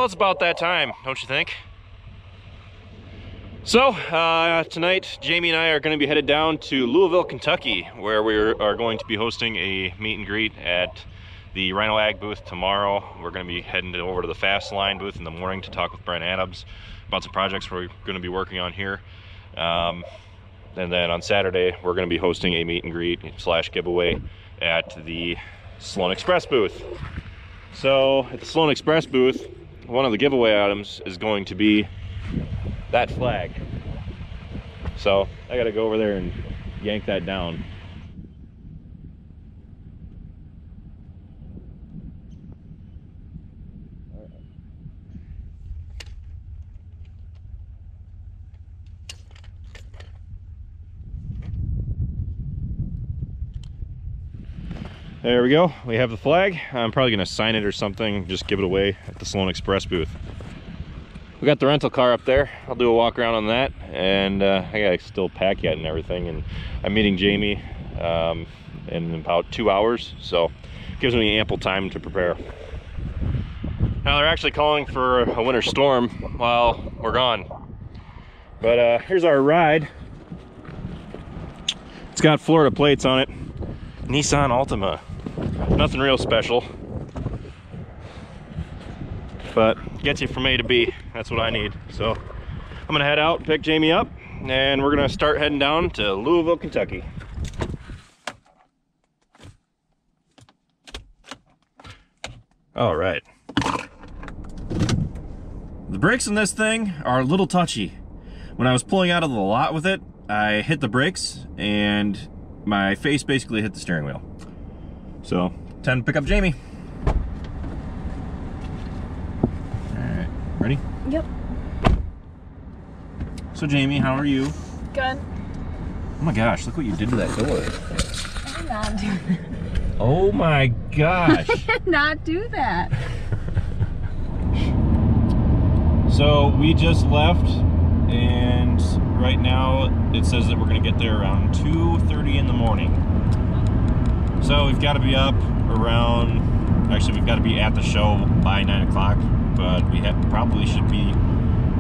it's about that time, don't you think? So, tonight, Jamie and I are going to be headed down to Louisville, Kentucky, where we are going to be hosting a meet and greet at the Rhino Ag booth tomorrow. We're going to be heading over to the Fast Line booth in the morning to talk with Brent Adams about some projects we're going to be working on here. And then on Saturday, we're going to be hosting a meet and greet / giveaway at the Sloan Express booth. So, at the Sloan Express booth, one of the giveaway items is going to be that flag. So I gotta go over there and yank that down. There we go, we have the flag. I'm probably gonna sign it or something, just give it away at the Sloan Express booth. We got the rental car up there. I'll do a walk around on that, and I gotta still pack yet and everything. And I'm meeting Jamie in about 2 hours, so it gives me ample time to prepare. Now they're actually calling for a winter storm while we're gone. But here's our ride. It's got Florida plates on it. Nissan Altima. Nothing real special, but gets you from A to B. That's what I need. So I'm gonna head out, pick Jamie up, and we're gonna start heading down to Louisville, Kentucky. All right. The brakes on this thing are a little touchy. When I was pulling out of the lot with it, I hit the brakes and my face basically hit the steering wheel. So, time to pick up Jamie. Ready? Yep. So Jamie, how are you? Good. Oh my gosh, look what you did to that door. I did not do that. Oh my gosh. I did not do that. So we just left, and right now it says that we're gonna get there around 2:30 in the morning. So we've got to be up around, actually we've got to be at the show by 9 o'clock. But we probably should be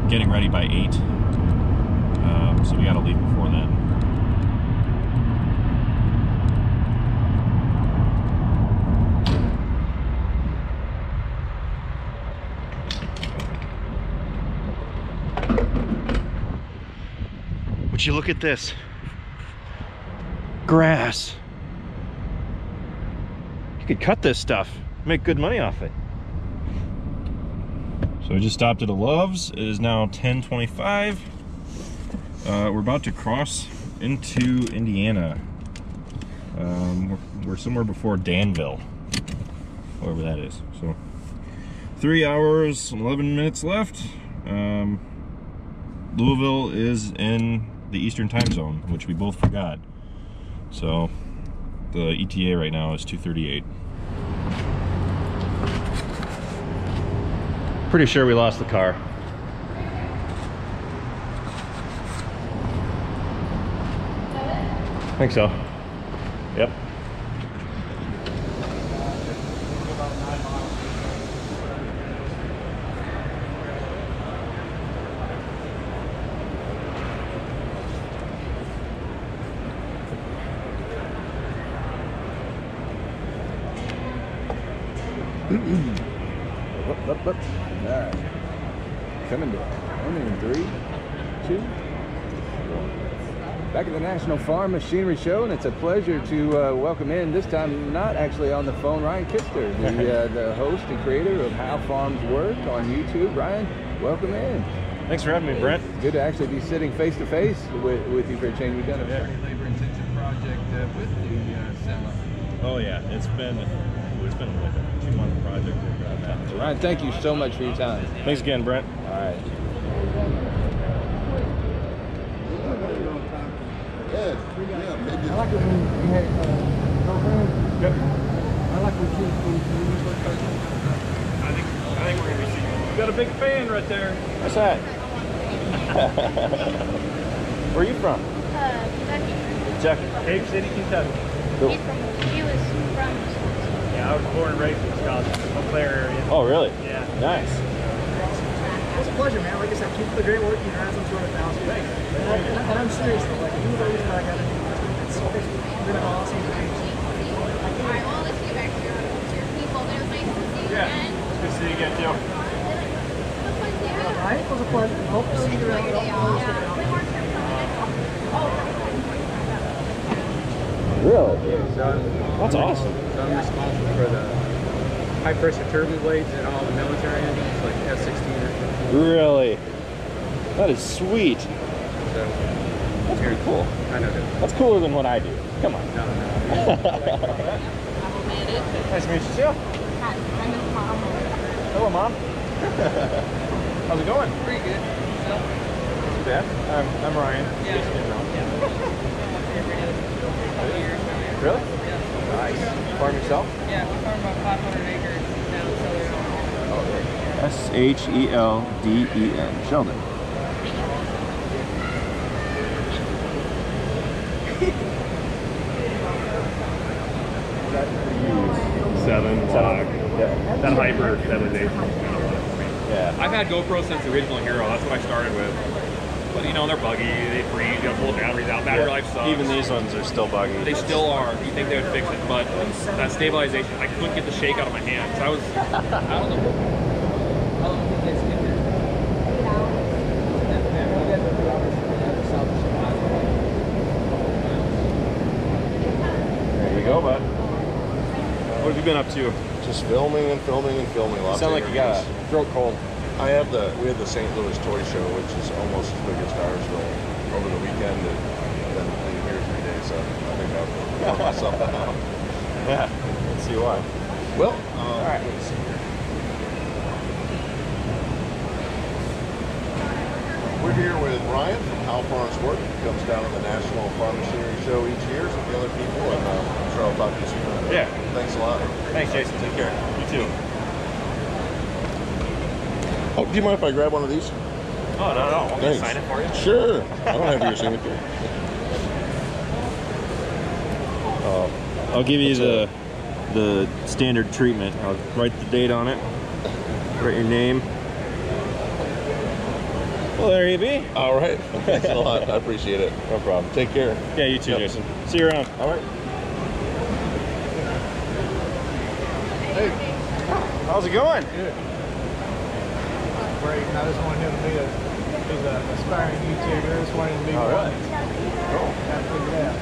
getting ready by 8, so we gotta leave before then. Would you look at this? Grass. You could cut this stuff, make good money off it. So we just stopped at a Love's. It is now 10:25. We're about to cross into Indiana. We're somewhere before Danville, wherever that is. So 3 hours, 11 minutes left. Louisville is in the Eastern time zone, which we both forgot. So the ETA right now is 2:38. Pretty sure we lost the car. I think so. Yep. Up. All right. Coming down. 1 in 3, 2, 1. Back at the National Farm Machinery Show, and it's a pleasure to welcome in, this time not actually on the phone, Ryan Kuster, the host and creator of How Farms Work on YouTube. Ryan, welcome in. Thanks for having me, Brent. Good to actually be sitting face to face with you for a change. We've done a very labor-intensive project with the semi. Oh yeah, it's been like a 2-month project. Ryan, thank you so much for your time. Thanks again, Brent. All right. Yeah, I like it when you had girlfriend. Yep. I like when kids when I think we're gonna be seeing. you got a big fan right there. What's that? Where are you from? Kentucky. Kentucky. Cave City, Kentucky. Cool. He was from Wisconsin. Yeah, I was born and raised in Wisconsin, Eau Claire area. Oh, really? Yeah. Nice. It's a pleasure, man. Like I said, keep up the great work. You guys, I'm sure 1,000. Thanks. And I'm serious though. Like, you know the reason I got into this. It's been an awesome thing. All right, well, let's get back to your people. It was nice to see you again. It's good to see you again, too. All right, it was a pleasure. Hope to see you around. Really? That's awesome. So I'm responsible for the high pressure turbine blades and all the military engines, like F-16. Really? That is sweet. So That's pretty cool. I know that. That's cooler than what I do. Come on. No. Nice to meet you, too. Hi, I'm his mom. Hello, Mom. How's it going? Pretty good. So, Not too bad. I'm Ryan. Really? yeah. Nice. Farm yourself? Yeah, we farm about 500 acres down Southern. Shelden. Sheldon. Seven log. Yeah. That hyper, that was a yeah. I've had GoPro since the original Hero. That's what I started with. But you know, they're buggy. They freeze. You gotta pull the batteries out. Battery life sucks. Even these ones are still buggy. They still are. You think they would fix it, but that stabilization, I couldn't get the shake out of my hands. I was, I don't know. How long did this get here? There you go, bud. What have you been up to? Just filming and filming and filming. Lots Sound of like you got interviews. a throat cold. We had the St. Louis Toy Show, which is almost as big as Dyersville, over the weekend, and then been here 3 days. So I think I've worn myself out. Yeah. Let's see why. Well, All right. let's see here. We're here with Ryan from How Farms Work. He comes down to the National Farm Machinery Show each year with the other people, and I'm sure I'll talk to you soon. Yeah. Thanks a lot. Thanks, Jason. Take care. You too. Oh, do you mind if I grab one of these? Oh, no, no. I'm Thanks. gonna sign it for you. Sure. I don't have your signature. I'll give you the standard treatment. I'll write the date on it. Write your name. Well, there you be. All right. Thanks a lot. I appreciate it. No problem. Take care. Yeah, you too, Yep. Jason. See you around. All right. Hey, how's it going? Good. Great. I just wanted him to be he's an aspiring YouTuber. I just wanted him to be All one. right. Cool. Got to figure it out.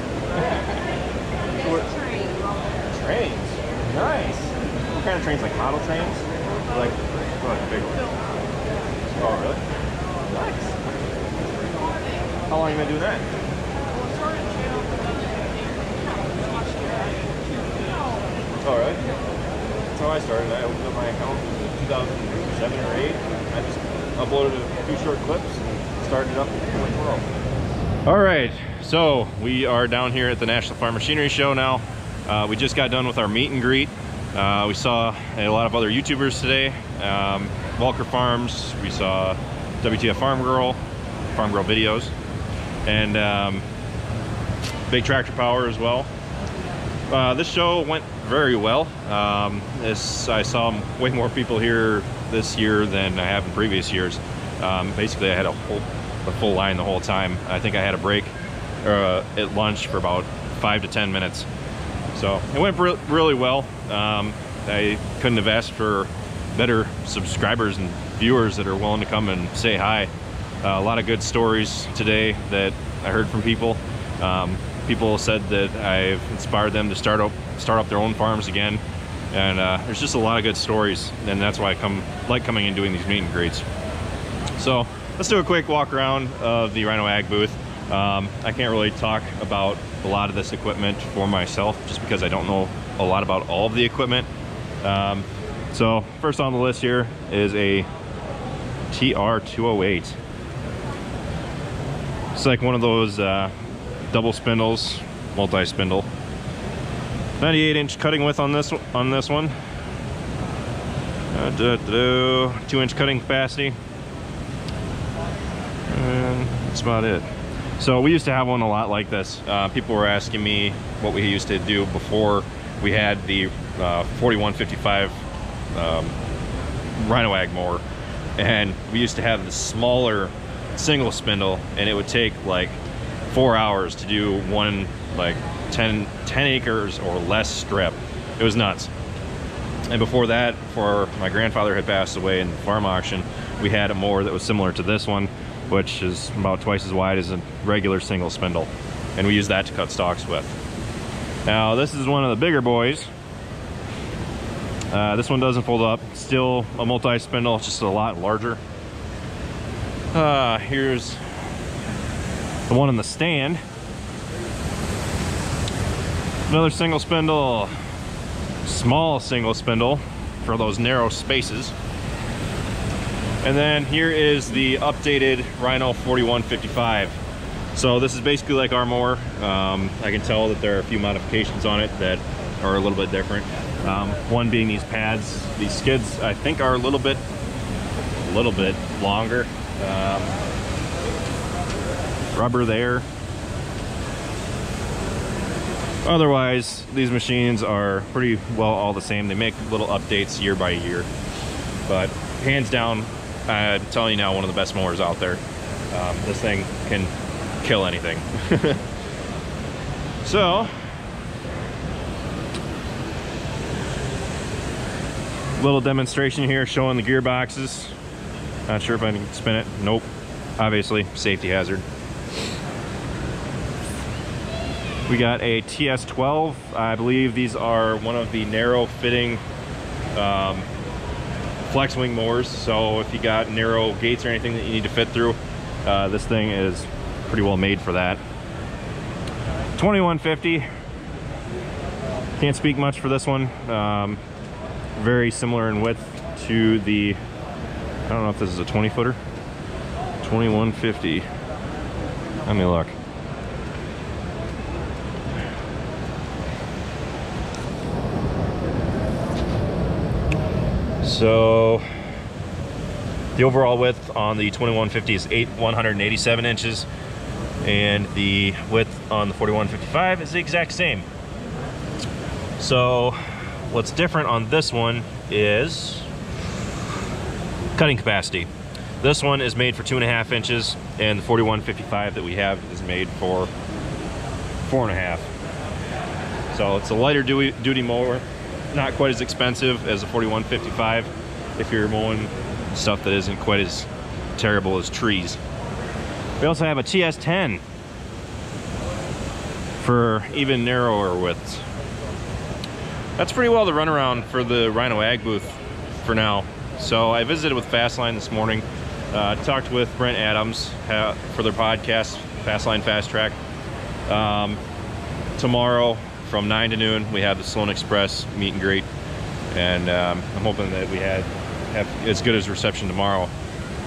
Trains. Nice. What kind of trains? Like model trains? Or like big ones? Oh, really? Nice. How long have you been doing that? Oh, really? That's how I started. I opened up my account in 2007 or 8. I just uploaded a few short clips and started it up and went world. All right, so we are down here at the National Farm Machinery Show now. We just got done with our meet and greet. We saw a lot of other YouTubers today. Welker Farms, we saw WTF Farm Girl videos, and Big Tractor Power as well. This show went very well. I saw way more people here this year than I have in previous years. Basically, I had a full line the whole time. I think I had a break at lunch for about 5 to 10 minutes. So it went really well. I couldn't have asked for better subscribers and viewers that are willing to come and say hi. A lot of good stories today that I heard from people. People said that I've inspired them to start up their own farms again, and there's just a lot of good stories, and that's why I like coming and doing these meet and greets. So let's do a quick walk around of the Rhino Ag booth. I can't really talk about a lot of this equipment for myself just because I don't know a lot about all of the equipment. So first on the list here is a TR208. It's like one of those double spindles, multi-spindle. 98-inch cutting width on this one. 2-inch cutting capacity. And that's about it. So we used to have one a lot like this. People were asking me what we used to do before we had the 4155 Rhino Ag mower. and we used to have the smaller single spindle, and it would take like 4 hours to do one like 10 acres or less strip. It was nuts. And before that, before my grandfather had passed away in the farm auction, we had a mower that was similar to this one, which is about twice as wide as a regular single spindle, and we used that to cut stalks with. Now this is one of the bigger boys. This one doesn't fold up. Still a multi-spindle, just a lot larger. Here's the one in the stand. Another single spindle, small single spindle for those narrow spaces. And then here is the updated Rhino 4155. So this is basically like our mower. I can tell that there are a few modifications on it that are a little bit different. One being these pads. These skids, I think, are a little bit longer. Rubber there. Otherwise, these machines are pretty well all the same. They make little updates year by year, but hands down, I'm telling you now, one of the best mowers out there. This thing can kill anything. So, little demonstration here showing the gearboxes. Not sure if I can spin it. Nope. Obviously, safety hazard. We got a TS12. I believe these are one of the narrow fitting flex wing mowers. So if you got narrow gates or anything that you need to fit through, this thing is pretty well made for that. 2150. Can't speak much for this one. Very similar in width to the, I don't know if this is a 20 footer. 2150. Let me look. So the overall width on the 2150 is 187 inches, and the width on the 4155 is the exact same. So what's different on this one is cutting capacity. This one is made for 2.5 inches, and the 4155 that we have is made for 4.5. So it's a lighter duty mower, not quite as expensive as the 4155 if you're mowing stuff that isn't quite as terrible as trees. We also have a TS10 for even narrower widths. That's pretty well the runaround for the Rhino Ag booth for now. So I visited with Fastline this morning, talked with Brent Adams for their podcast, Fastline Fast Track. Tomorrow from 9 to noon, we have the Sloan Express meet and greet, and I'm hoping that we have as good as reception tomorrow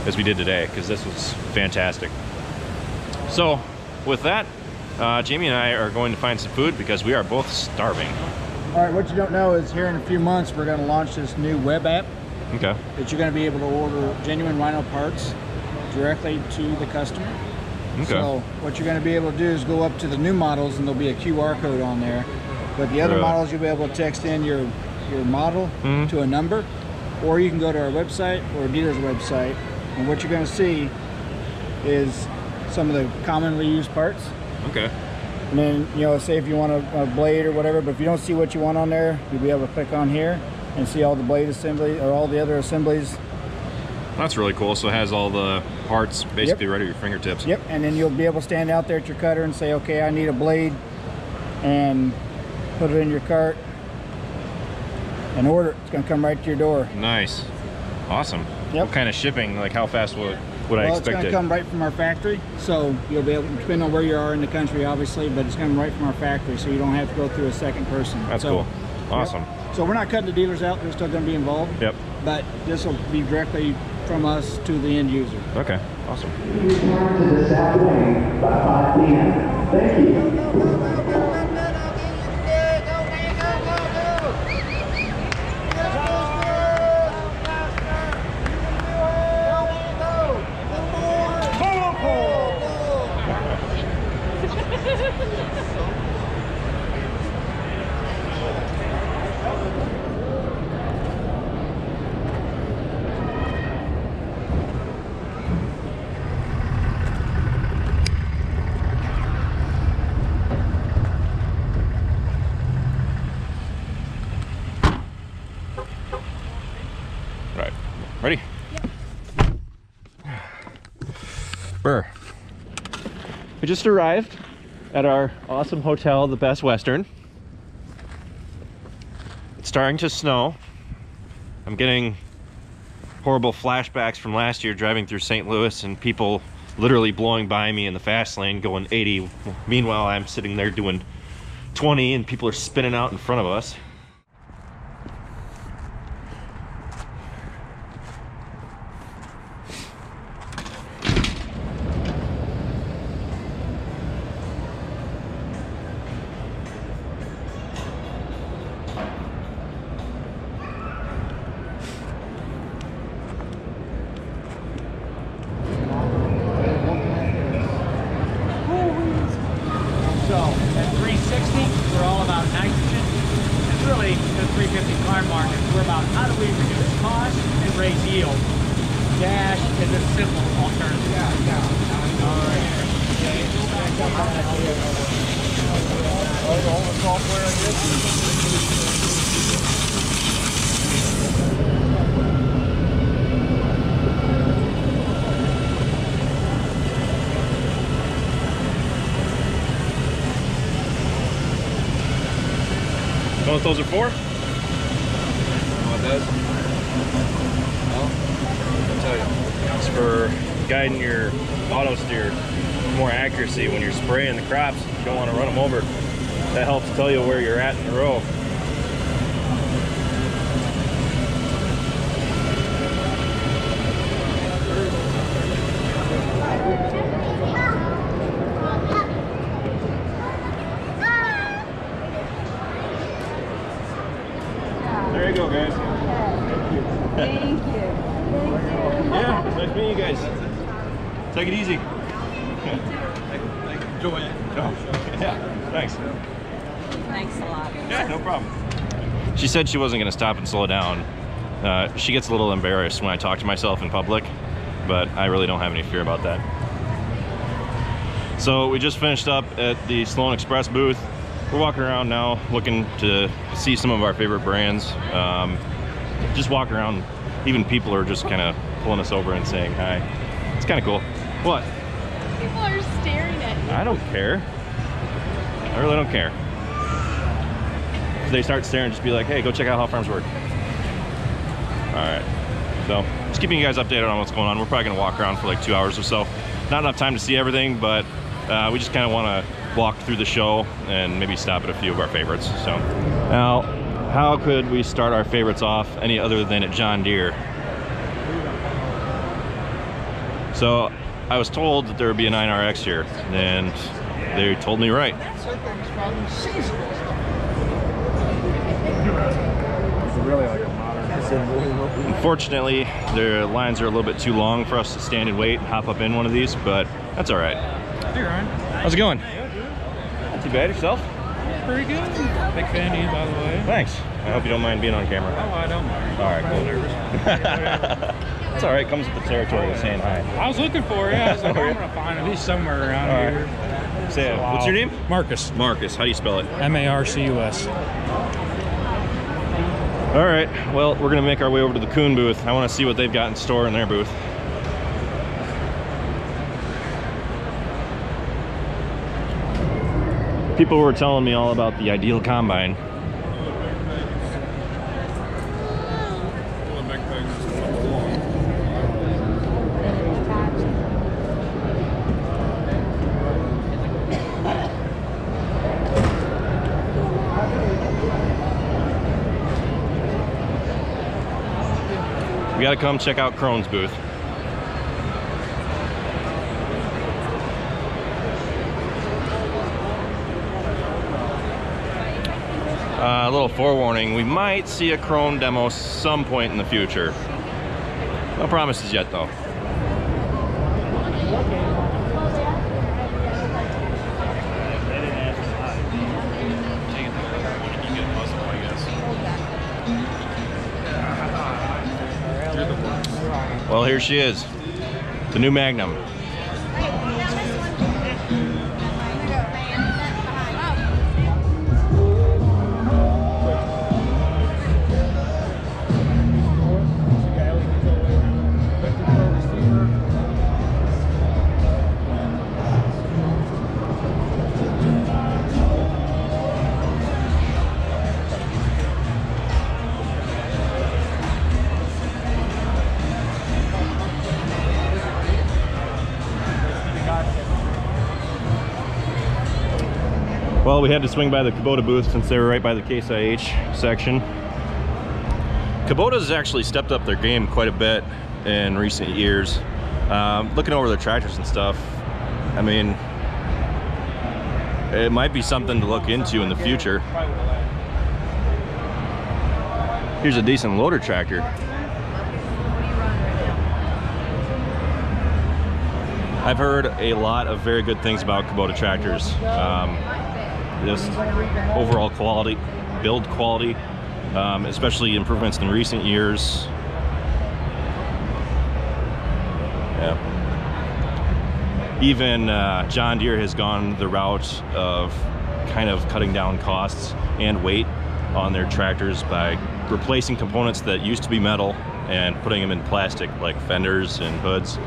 as we did today, because this was fantastic. So with that, Jamie and I are going to find some food because we are both starving. All right, what you don't know is here in a few months, we're going to launch this new web app. Okay. That you're going to be able to order genuine Rhino parts directly to the customer. Okay. So what you're going to be able to do is go up to the new models, and there'll be a QR code on there. But the other models, you'll be able to text in your model to a number, or you can go to our website or a dealer's website, and what you're going to see is some of the commonly used parts. Okay. And then, you know, say if you want a blade or whatever, but if you don't see what you want on there, you'll be able to click on here and see all the blade assembly or all the other assemblies. That's really cool. So it has all the parts basically right at your fingertips. Yep, and then you'll be able to stand out there at your cutter and say, okay, I need a blade, and put it in your cart and order it. It's going to come right to your door. Nice. Awesome. Yep. What kind of shipping, like how fast would I expect it? Well, it's going to come right from our factory, so you'll be able to, depending on where you are in the country, obviously, but it's coming right from our factory, so you don't have to go through a second person. That's cool. Awesome. Yep. So we're not cutting the dealers out. They're still going to be involved. Yep. But this will be directly from us to the end user. Okay. Awesome. Return to the south lane by 5 p.m. Thank you. Burr. We just arrived at our awesome hotel, the Best Western. It's starting to snow. I'm getting horrible flashbacks from last year driving through St. Louis and people literally blowing by me in the fast lane going 80. Meanwhile, I'm sitting there doing 20 and people are spinning out in front of us. So at 360, we're all about nitrogen. And really, the 350 car market, we're about how do we reduce cost and raise yield. Dash is a simple alternative. All the software I Know what those are for? what it does? No? I'll tell you. It's for guiding your auto steer more accuracy when you're spraying the crops. You don't want to run them over. That helps tell you where you're at in the row. There you go, guys. Thank you. Yeah, it's nice meeting you guys. Take it easy. Enjoy it. Yeah, thanks. Thanks a lot. Yeah, no problem. She said she wasn't going to stop and slow down. She gets a little embarrassed when I talk to myself in public, but I really don't have any fear about that. So we just finished up at the Sloan Express booth. We're walking around now looking to see some of our favorite brands. Just walk around, even people are just kind of pulling us over and saying hi. It's kind of cool. What? People are staring at you. I don't care. I really don't care. If they start staring, just be like, hey, go check out how farms work. All right. So just keeping you guys updated on what's going on. We're probably gonna walk around for like 2 hours or so. Not enough time to see everything, but we just kind of want to walk through the show and maybe stop at a few of our favorites. So now, how could we start our favorites off any other than at John Deere? So I was told that there would be a 9RX here, and they told me right. Really like a modern. Unfortunately, their lines are a little bit too long for us to stand and wait and hop up in one of these, but that's all right. Hey Ryan. How's it going? Not too bad. Yourself? Pretty good. Big fan of you, by the way. Thanks. I hope you don't mind being on camera. Oh, I don't mind. All right, I'm cool. nervous. It's all right. Comes with the territory of saying hi. I was looking for it. I was like, I'm gonna find it. He's somewhere around All right. here. Say it. What's your name? Marcus. Marcus. How do you spell it? M-A-R-C-U-S. All right. Well, we're gonna make our way over to the Kuhn booth. I want to see what they've got in store in their booth. People were telling me all about the Ideal Combine. We gotta come check out Krone's booth. A little forewarning, we might see a Krone demo some point in the future. No promises yet though. Well, here she is, the new Magnum. Well, we had to swing by the Kubota booth since they were right by the Case IH section. Kubota's actually stepped up their game quite a bit in recent years. Looking over their tractors and stuff, I mean, it might be something to look into in the future. Here's a decent loader tractor. I've heard a lot of very good things about Kubota tractors. Just overall quality, build quality, especially improvements in recent years. Yeah. Even John Deere has gone the route of kind of cutting down costs and weight on their tractors by replacing components that used to be metal and putting them in plastic, like fenders and hoods.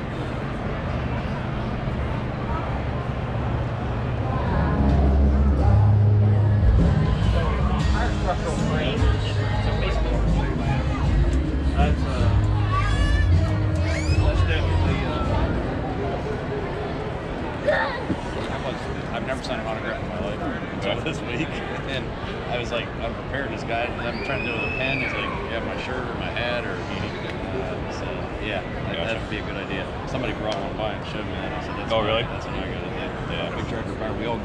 I've never signed an autograph in my life until this week, and I was like, I'm prepared. This guy, I'm trying to do it with a pen. He's like, you have my shirt or my hat, or so yeah, that would be a good idea. Somebody brought one by and showed me that. I said, that's really? That's what I got to do. Yeah, big tractor fire. We all.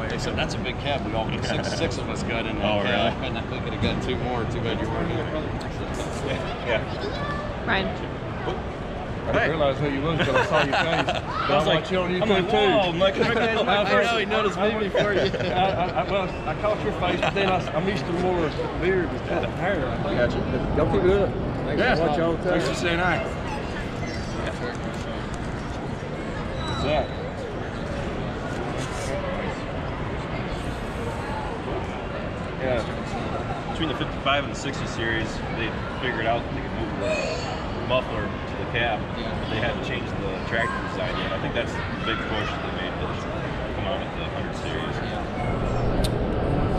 They said that's a big cab. We all six of us got in that cab, and I could have got two more. Too bad you weren't here. Yeah. Ryan. I didn't realize who you was until I saw your face. But I was like, you on YouTube too. Whoa, Mike, I know he noticed me before you. Well, I caught your face, but then I'm used to more beard instead of hair. I got you. Y'all keep doing it. Thanks for watching all the time. Thanks for saying hi. What's that? Yeah. Between the 55 and the 60 series, they figured out that they could move the muffler to the cab. They had to change the tractor design yet. I think that's the big push that they made to come out with the 100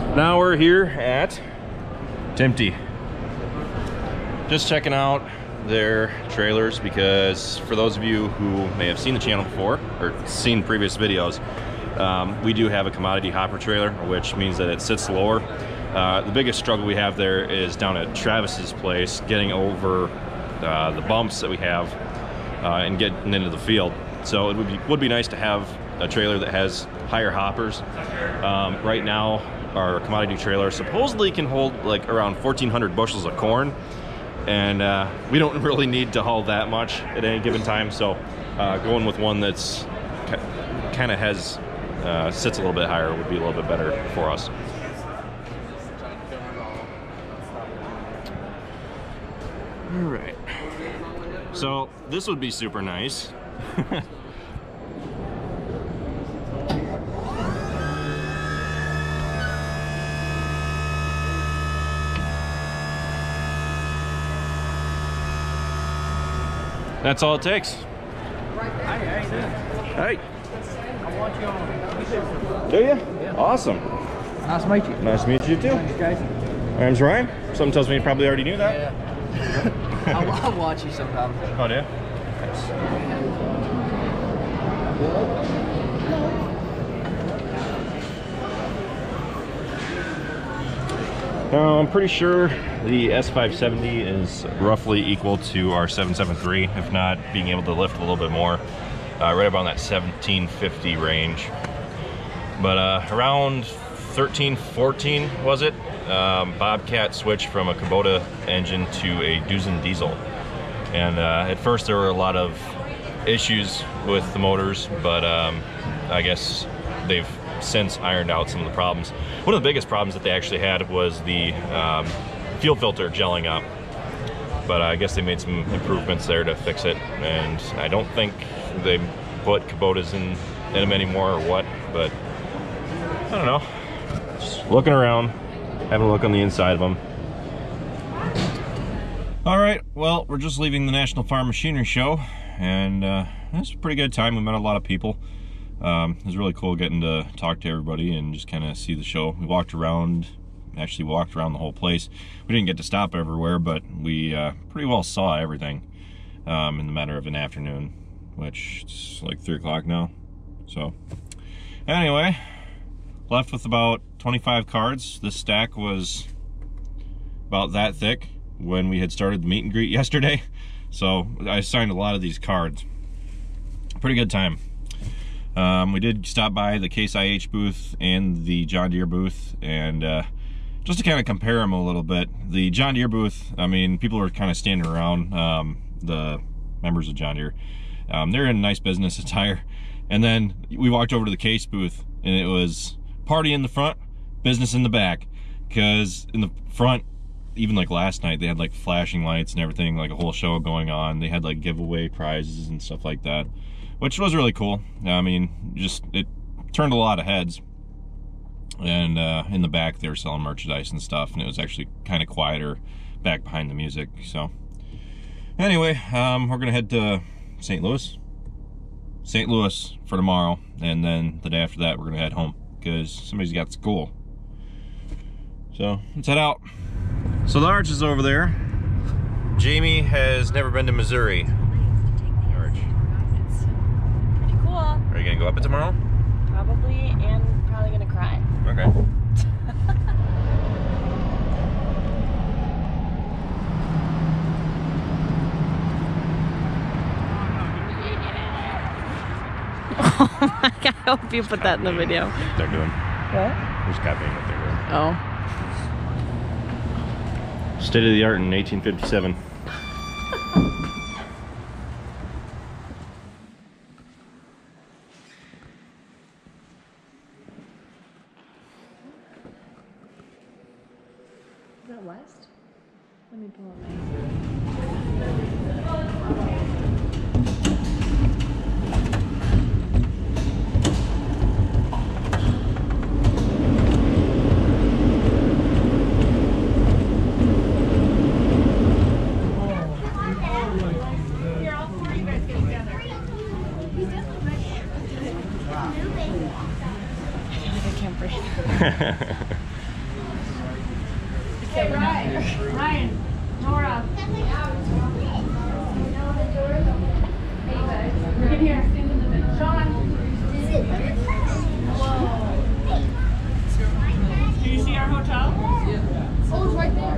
series. Now we're here at Tempty. Just checking out their trailers, because for those of you who may have seen the channel before or seen previous videos, we do have a commodity hopper trailer, which means that it sits lower. The biggest struggle we have there is down at Travis's place, getting over the bumps that we have and getting into the field. So it would be nice to have a trailer that has higher hoppers. Right now, our commodity trailer supposedly can hold like around 1,400 bushels of corn, and we don't really need to haul that much at any given time. So going with one that's kind of has sits a little bit higher would be a little bit better for us. All right. So this would be super nice. That's all it takes. Hey. I want you on. Do you? Yeah. Awesome. Nice to meet you. Nice to meet you too. My name's Ryan. Something tells me you probably already knew that. Yeah. I'll watch you sometimes. Oh, yeah? Now, I'm pretty sure the S570 is roughly equal to our 773, if not being able to lift a little bit more, right about that 1750 range. But around 13, 14 was it? Bobcat switched from a Kubota engine to a Dusen diesel, and at first there were a lot of issues with the motors, but I guess they've since ironed out some of the problems. One of the biggest problems that they actually had was the fuel filter gelling up, but I guess they made some improvements there to fix it, and I don't think they put Kubotas in them anymore or what, but I don't know. Just looking around, having a look on the inside of them. All right, well, we're just leaving the National Farm Machinery Show, and it was a pretty good time. We met a lot of people. It was really cool getting to talk to everybody and just kind of see the show. We walked around, actually walked around the whole place. We didn't get to stop everywhere, but we pretty well saw everything in the matter of an afternoon, which is like 3 o'clock now. So anyway, left with about 25 cards. This stack was about that thick when we had started the meet and greet yesterday. So I signed a lot of these cards. Pretty good time. We did stop by the Case IH booth and the John Deere booth, and just to kind of compare them a little bit. The John Deere booth, I mean, people were kind of standing around, the members of John Deere. They're in a nice business attire. And then we walked over to the Case booth, and it was party in the front, business in the back. Because in the front, even like last night, they had like flashing lights and everything, like a whole show going on. They had like giveaway prizes and stuff like that, which was really cool. I mean, just, it turned a lot of heads. And in the back, they were selling merchandise and stuff, and it was actually kind of quieter back behind the music. So anyway, we're gonna head to St. Louis for tomorrow, and then the day after that, we're gonna head home because somebody's got school. So let's head out. So the arch is over there. Jamie has never been to Missouri. The arch. It's pretty cool. Are you gonna go up it tomorrow? Probably, and probably gonna cry. Okay. Oh my God, I hope you put that in the video. They're doing. What? Who's copying what they're doing? Oh. State of the art in 1857. Is that west? Let me pull up my... Hey, Ryan, Nora. Hey, you guys. Get here. Sean. Whoa. Do you see our hotel? Yeah. Oh, it's right there.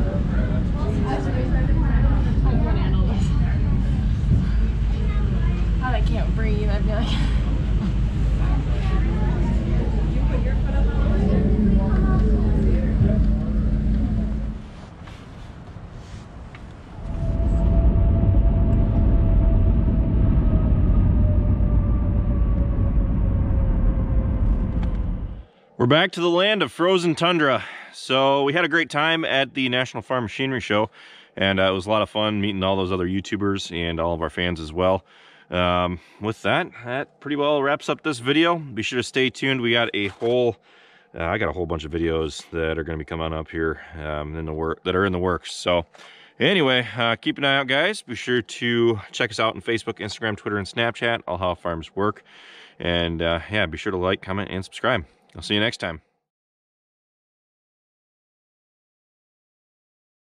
God, I can't breathe. I feel like... We're back to the land of frozen tundra. So we had a great time at the National Farm Machinery Show, and it was a lot of fun meeting all those other YouTubers and all of our fans as well. With that pretty well wraps up this video. Be sure to stay tuned. We got a whole, I got a whole bunch of videos that are going to be coming up here that are in the works. So anyway, keep an eye out, guys. Be sure to check us out on Facebook, Instagram, Twitter, and Snapchat, all how farms work. And yeah, be sure to like, comment, and subscribe. I'll see you next time.